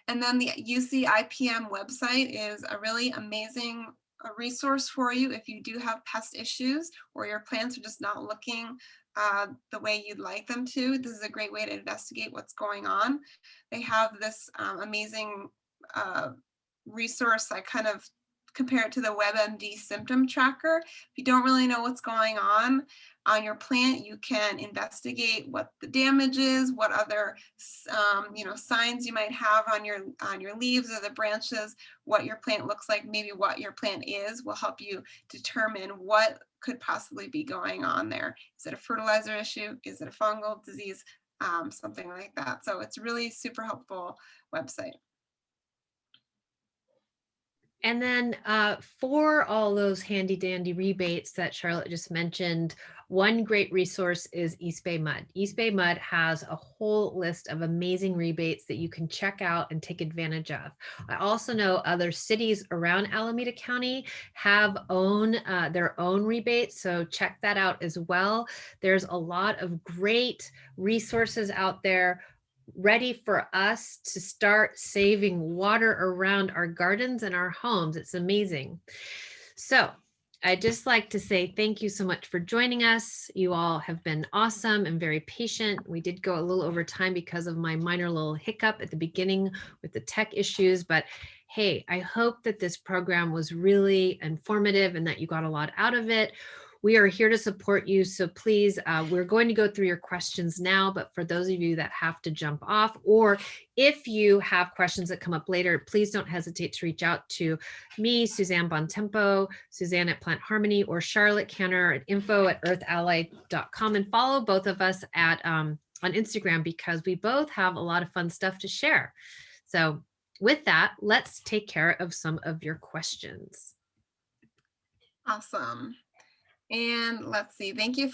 And then the UC IPM website is a really amazing resource for you if you do have pest issues or your plants are just not looking the way you'd like them to. This is a great way to investigate what's going on. They have this amazing resource. I kind of compare it to the WebMD symptom tracker. If you don't really know what's going on your plant, you can investigate what the damage is, what other signs you might have on your leaves or the branches, what your plant looks like, maybe what your plant is, will help you determine what could possibly be going on there. Is it a fertilizer issue? Is it a fungal disease? Something like that. So it's really super helpful website. And then for all those handy dandy rebates that Charlotte just mentioned, one great resource is East Bay Mud. East Bay Mud has a whole list of amazing rebates that you can check out and take advantage of. I also know other cities around Alameda County have their own rebates, so check that out as well. There's a lot of great resources out there ready for us to start saving water around our gardens and our homes. It's amazing. So I'd just like to say thank you so much for joining us. You all have been awesome and very patient. We did go a little over time because of my minor little hiccup at the beginning with the tech issues, but hey, I hope that this program was really informative and that you got a lot out of it. we are here to support you. So please, we're going to go through your questions now, but for those of you that have to jump off, or if you have questions that come up later, please don't hesitate to reach out to me, Suzanne Bontempo, Suzanne at Plant Harmony, or Charlotte Canner at info@earthally.com, and follow both of us at on Instagram, because we both have a lot of fun stuff to share. So with that, let's take care of some of your questions. Awesome. And let's see, thank you